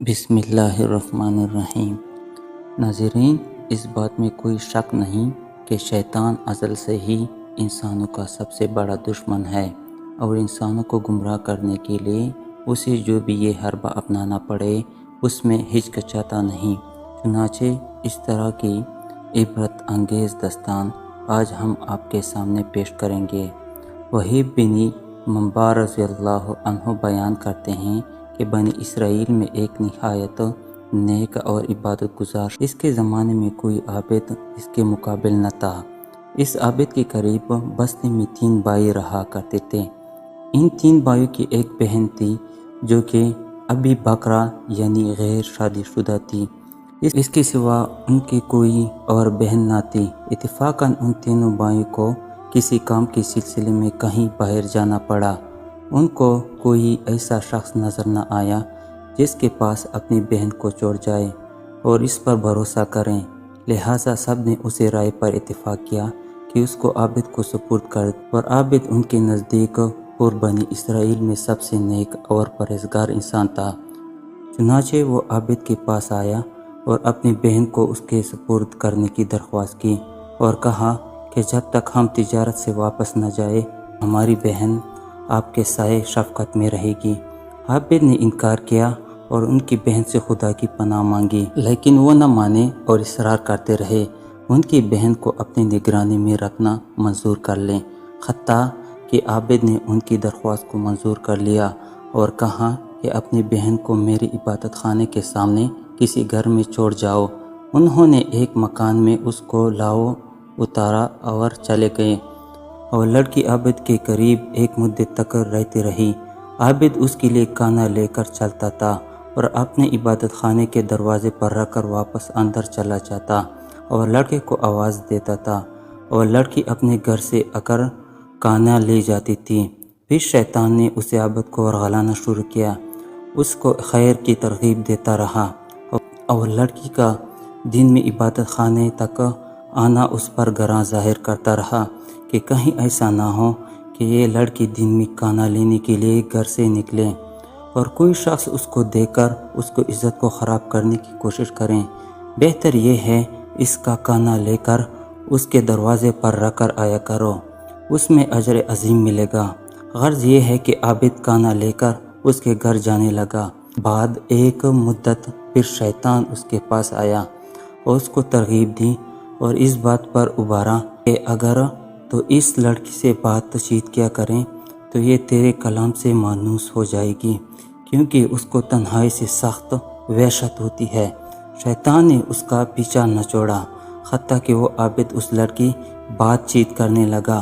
بسم اللہ الرحمن الرحیم۔ ناظرین، اس بات میں کوئی شک نہیں کہ شیطان ازل سے ہی انسانوں کا سب سے بڑا دشمن ہے اور انسانوں کو گمراہ کرنے کے لیے اسے جو بھی یہ حربہ اپنانا پڑے اس میں ہچکچاتا نہیں۔ چنانچہ اس طرح کی عبرت انگیز داستان آج ہم آپ کے سامنے پیش کریں گے۔ وہیب بن منبع رضی اللہ عنہ بیان کرتے ہیں کہ بنی اسرائیل میں ایک نہایت نیک اور عبادت گزار اس کے زمانے میں کوئی عابد اس کے مقابل نہ تھا۔ اس عابد کے قریب بستی میں 3 بھائی رہا کرتے تھے۔ ان 3 بھائیوں کی ایک بہن تھی جو کہ ابی بکرہ یعنی غیر شادی شدہ تھی۔ اس کے سوا ان کی کوئی اور بہن نہ تھی۔ اتفاقاً ان تینوں بھائیوں کو کسی کام کے سلسلے میں کہیں باہر جانا پڑا۔ ان کو کوئی ایسا شخص نظر نہ آیا جس کے پاس اپنی بہن کو چھوڑ جائے اور اس پر بھروسہ کریں، لہٰذا سب نے اسی رائے پر اتفاق کیا کہ اس کو عابد کو سپرد کر دیں، اور عابد ان کے نزدیک اور بنی اسرائیل میں سب سے نیک اور پرہیزگار انسان تھا۔ چنانچہ وہ عابد کے پاس آیا اور اپنی بہن کو اس کے سپرد کرنے کی درخواست کی اور کہا کہ جب تک ہم تجارت سے واپس نہ جائے ہماری بہن آپ کے سائے شفقت میں رہے گی۔ عابد نے انکار کیا اور ان کی بہن سے خدا کی پناہ مانگی، لیکن وہ نہ مانے اور اصرار کرتے رہے ان کی بہن کو اپنی نگرانی میں رکھنا منظور کر لیں، حتیٰ کہ عابد نے ان کی درخواست کو منظور کر لیا اور کہا کہ اپنی بہن کو میرے عبادت خانے کے سامنے کسی گھر میں چھوڑ جاؤ۔ انہوں نے ایک مکان میں اس کو لاؤ اتارا اور چلے گئے اور لڑکی عابد کے قریب ایک مدت تک رہتی رہی۔ عابد اس کے لیے کانا لے کر چلتا تھا اور اپنے عبادت خانے کے دروازے پر رکھ کر واپس اندر چلا جاتا اور لڑکے کو آواز دیتا تھا اور لڑکی اپنے گھر سے آ کر کانا لے جاتی تھی۔ پھر شیطان نے اسے عابد کو ورغلانا شروع کیا، اس کو خیر کی ترغیب دیتا رہا اور لڑکی کا دن میں عبادت خانے تک آنا اس پر گراں ظاہر کرتا رہا کہ کہیں ایسا نہ ہو کہ یہ لڑکی دن میں کانا لینے کے لیے گھر سے نکلے اور کوئی شخص اس کو دیکھ کر اس کو عزت کو خراب کرنے کی کوشش کریں۔ بہتر یہ ہے اس کا کانا لے کر اس کے دروازے پر رکھ کر آیا کرو، اس میں اجر عظیم ملے گا۔ غرض یہ ہے کہ عابد کانا لے کر اس کے گھر جانے لگا۔ بعد ایک مدت پھر شیطان اس کے پاس آیا اور اس کو ترغیب دی اور اس بات پر ابھارا کہ اگر تو اس لڑکی سے بات چیت کیا کریں تو یہ تیرے کلام سے مانوس ہو جائے گی، کیونکہ اس کو تنہائی سے سخت وحشت ہوتی ہے۔ شیطان نے اس کا پیچھا نہ چھوڑا حتیٰ کہ وہ عابد اس لڑکی بات چیت کرنے لگا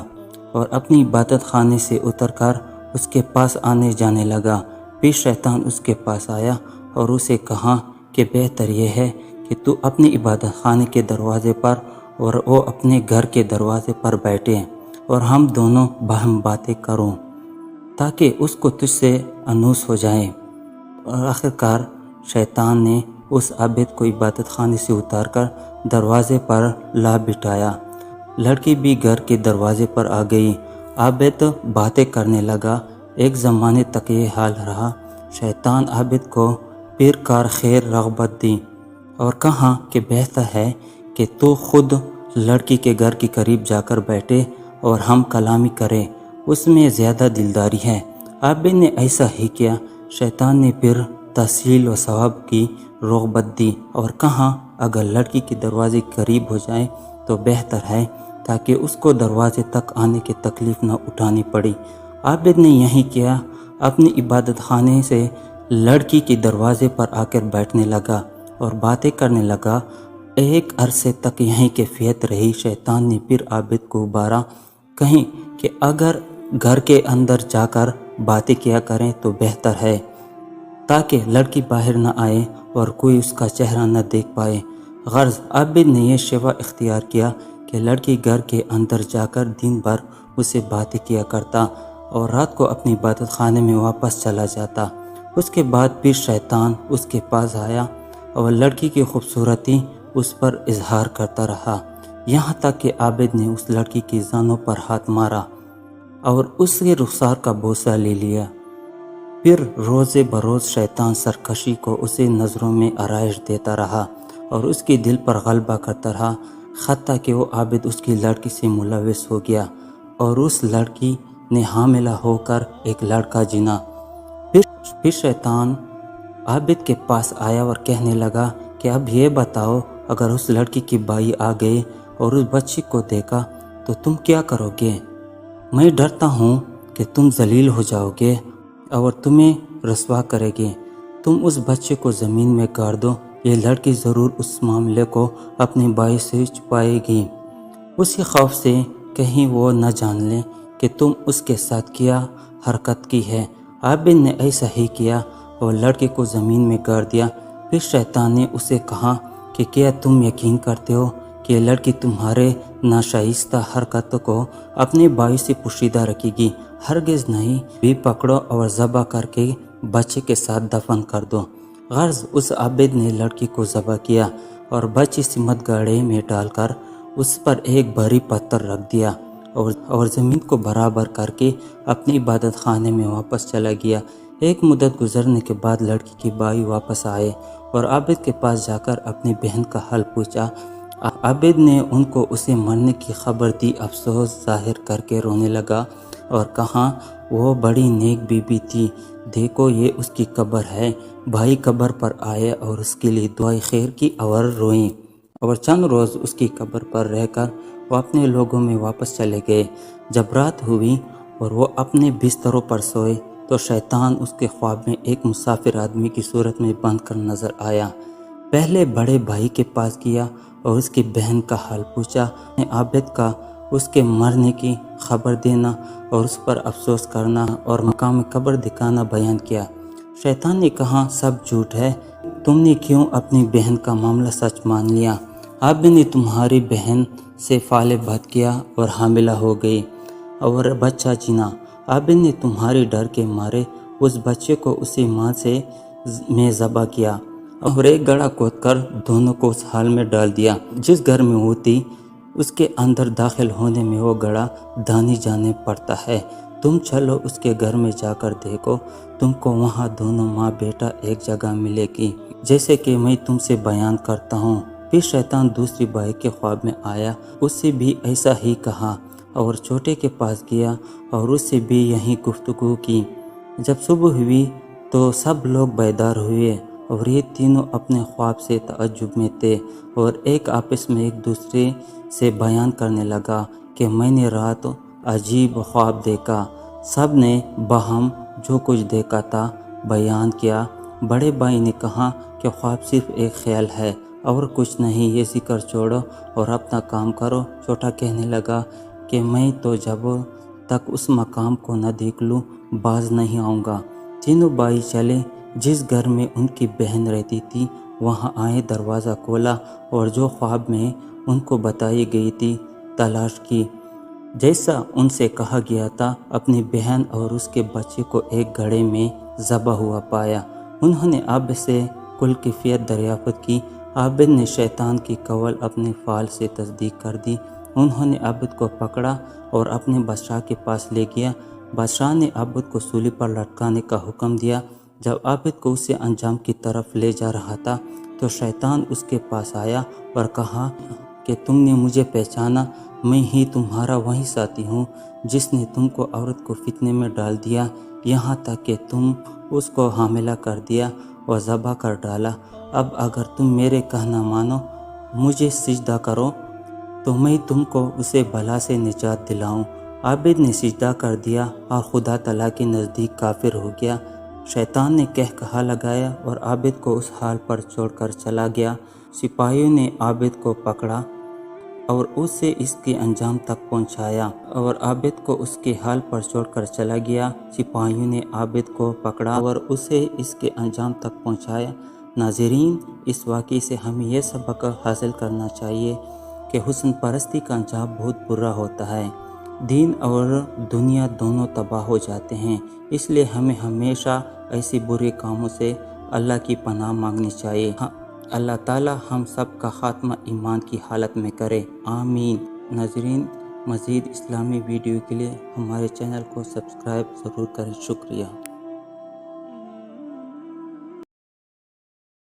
اور اپنی عبادت خانے سے اتر کر اس کے پاس آنے جانے لگا۔ پھر شیطان اس کے پاس آیا اور اسے کہا کہ بہتر یہ ہے کہ تو اپنی عبادت خانے کے دروازے پر اور وہ اپنے گھر کے دروازے پر بیٹھے اور ہم دونوں باہم باتیں کروں تاکہ اس کو تجھ سے انوس ہو جائے۔ اور آخرکار شیطان نے اس عابد کو عبادت خانے سے اتار کر دروازے پر لا بٹھایا۔ لڑکی بھی گھر کے دروازے پر آ گئی۔ عابد باتیں کرنے لگا۔ ایک زمانے تک یہ حال رہا۔ شیطان عابد کو پھر کار خیر رغبت دی اور کہا کہ بہتر ہے کہ تو خود لڑکی کے گھر کے قریب جا کر بیٹھے اور ہم کلامی کریں، اس میں زیادہ دلداری ہے۔ عابد نے ایسا ہی کیا۔ شیطان نے پھر تحصیل و ثواب کی رغبت دی اور کہا اگر لڑکی کے دروازے قریب ہو جائے تو بہتر ہے تاکہ اس کو دروازے تک آنے کی تکلیف نہ اٹھانی پڑی۔ عابد نے یہی کیا، اپنی عبادت خانے سے لڑکی کے دروازے پر آ کر بیٹھنے لگا اور باتیں کرنے لگا۔ ایک عرصے تک یہی کیفیت رہی۔ شیطان نے پھر عابد کو ابھارا، کہیں کہ اگر گھر کے اندر جا کر باتیں کیا کریں تو بہتر ہے تاکہ لڑکی باہر نہ آئے اور کوئی اس کا چہرہ نہ دیکھ پائے۔ غرض عابد نے یہ شیوہ اختیار کیا کہ لڑکی گھر کے اندر جا کر دن بھر اسے باتیں کیا کرتا اور رات کو اپنی عبادت خانے میں واپس چلا جاتا۔ اس کے بعد پھر شیطان اس کے پاس آیا اور لڑکی کی خوبصورتی اس پر اظہار کرتا رہا، یہاں تک کہ عابد نے اس لڑکی کی زانوں پر ہاتھ مارا اور اس کے رخسار کا بوسہ لے لیا۔ پھر روز بروز شیطان سرکشی کو اسے نظروں میں آرائش دیتا رہا اور اس کے دل پر غلبہ کرتا رہا، حتیٰ کہ وہ عابد اس کی لڑکی سے ملوث ہو گیا اور اس لڑکی نے حاملہ ہو کر ایک لڑکا جنا۔ پھر شیطان عابد کے پاس آیا اور کہنے لگا کہ اب یہ بتاؤ، اگر اس لڑکی کے بھائی آ گئے اور اس بچی کو دیکھا تو تم کیا کرو گے؟ میں ڈرتا ہوں کہ تم ذلیل ہو جاؤ گے اور تمہیں رسوا کرے گے۔ تم اس بچے کو زمین میں گاڑ دو، یہ لڑکی ضرور اس معاملے کو اپنے بھائی سے چھپائے گی، اسی خوف سے کہیں وہ نہ جان لے کہ تم اس کے ساتھ کیا حرکت کی ہے۔ عابد نے ایسا ہی کیا اور لڑکے کو زمین میں گاڑ دیا۔ پھر شیطان نے اسے کہا کہ کیا تم یقین کرتے ہو کہ یہ لڑکی تمہارے ناشائستہ حرکتوں کو اپنے بھائی سے پوشیدہ رکھے گی؟ ہرگز نہیں، بھی پکڑو اور ذبح کر کے بچے کے ساتھ دفن کر دو۔ غرض اس عابد نے لڑکی کو ذبح کیا اور بچی سمت گاڑے میں ڈال کر اس پر ایک بھاری پتھر رکھ دیا اور زمین کو برابر کر کے اپنی عبادت خانے میں واپس چلا گیا۔ ایک مدت گزرنے کے بعد لڑکی کے بھائی واپس آئے اور عابد کے پاس جا کر اپنی بہن کا حال پوچھا۔ عابد نے ان کو اسے مرنے کی خبر دی۔ افسوس ظاہر کر کے رونے لگا اور کہا وہ بڑی نیک بی بی تھی، دیکھو یہ اس کی قبر ہے۔ بھائی قبر پر آئے اور اس کے لیے دعائے خیر کی اور روئیں، اور چند روز اس کی قبر پر رہ کر وہ اپنے لوگوں میں واپس چلے گئے۔ جب رات ہوئی اور وہ اپنے بستروں پر سوئے تو شیطان اس کے خواب میں ایک مسافر آدمی کی صورت میں بند کر نظر آیا۔ پہلے بڑے بھائی کے پاس گیا اور اس کی بہن کا حال پوچھا۔ عابد کا اس کے مرنے کی خبر دینا اور اس پر افسوس کرنا اور مقام قبر دکھانا بیان کیا۔ شیطان نے کہا سب جھوٹ ہے، تم نے کیوں اپنی بہن کا معاملہ سچ مان لیا؟ عابد نے تمہاری بہن سے فعل بد کیا اور حاملہ ہو گئی اور بچہ جنا۔ عابد نے تمہارے ڈر کے مارے اس بچے کو اسی ماں سے میں ذبح کیا اور ایک گڑھا کھود کر دونوں کو اس حال میں ڈال دیا جس گھر میں وہ تھی۔ اس کے اندر داخل ہونے میں وہ گڑھا دانی جانے پڑتا ہے۔ تم چلو اس کے گھر میں جا کر دیکھو، تم کو وہاں دونوں ماں بیٹا ایک جگہ ملے گی جیسے کہ میں تم سے بیان کرتا ہوں۔ پھر شیطان دوسری بھائی کے خواب میں آیا، اس سے بھی ایسا ہی کہا اور چھوٹے کے پاس گیا اور اس سے بھی یہی گفتگو کی۔ جب صبح ہوئی تو سب لوگ بیدار ہوئے اور یہ تینوں اپنے خواب سے تعجب میں تھے اور ایک آپس میں ایک دوسرے سے بیان کرنے لگا کہ میں نے رات عجیب خواب دیکھا۔ سب نے باہم جو کچھ دیکھا تھا بیان کیا۔ بڑے بھائی نے کہا کہ خواب صرف ایک خیال ہے اور کچھ نہیں، یہ ذکر چھوڑو اور اپنا کام کرو۔ چھوٹا کہنے لگا کہ میں تو جب تک اس مقام کو نہ دیکھ لوں باز نہیں آؤں گا۔ تینوں بھائی چلے، جس گھر میں ان کی بہن رہتی تھی وہاں آئے، دروازہ کھولا اور جو خواب میں ان کو بتائی گئی تھی تلاش کی۔ جیسا ان سے کہا گیا تھا، اپنی بہن اور اس کے بچے کو ایک گڑھے میں ذبح ہوا پایا۔ انہوں نے عابد سے کل کیفیت دریافت کی۔ عابد نے شیطان کی قول اپنے فعل سے تصدیق کر دی۔ انہوں نے عابد کو پکڑا اور اپنے بادشاہ کے پاس لے گیا۔ بادشاہ نے عابد کو سولی پر لٹکانے کا حکم دیا۔ جب عابد کو اسے انجام کی طرف لے جا رہا تھا تو شیطان اس کے پاس آیا اور کہا کہ تم نے مجھے پہچانا، میں ہی تمہارا وہی ساتھی ہوں جس نے تم کو عورت کو فتنے میں ڈال دیا، یہاں تک کہ تم اس کو حاملہ کر دیا اور ذبح کر ڈالا۔ اب اگر تم میرے کہنا مانو، مجھے سجدہ کرو تو میں تم کو اسے بلا سے نجات دلاؤں۔ عابد نے سجدہ کر دیا اور خدا تعالیٰ کے نزدیک کافر ہو گیا۔ شیطان نے کہا لگایا اور عابد کو اس حال پر چھوڑ کر چلا گیا۔ سپاہیوں نے عابد کو پکڑا اور اسے اس کے انجام تک پہنچایا اور عابد کو اس کے حال پر چھوڑ کر چلا گیا۔ سپاہیوں نے عابد کو پکڑا اور اسے اس کے انجام تک پہنچایا۔ ناظرین، اس واقعے سے ہمیں یہ سبق حاصل کرنا چاہیے کہ حسن پرستی کا انجام بہت برا ہوتا ہے، دین اور دنیا دونوں تباہ ہو جاتے ہیں۔ اس لیے ہمیں ہمیشہ ایسے برے کاموں سے اللہ کی پناہ مانگنی چاہیے۔ اللہ تعالی ہم سب کا خاتمہ ایمان کی حالت میں کرے، آمین۔ ناظرین، مزید اسلامی ویڈیو کے لیے ہمارے چینل کو سبسکرائب ضرور کریں۔ شکریہ۔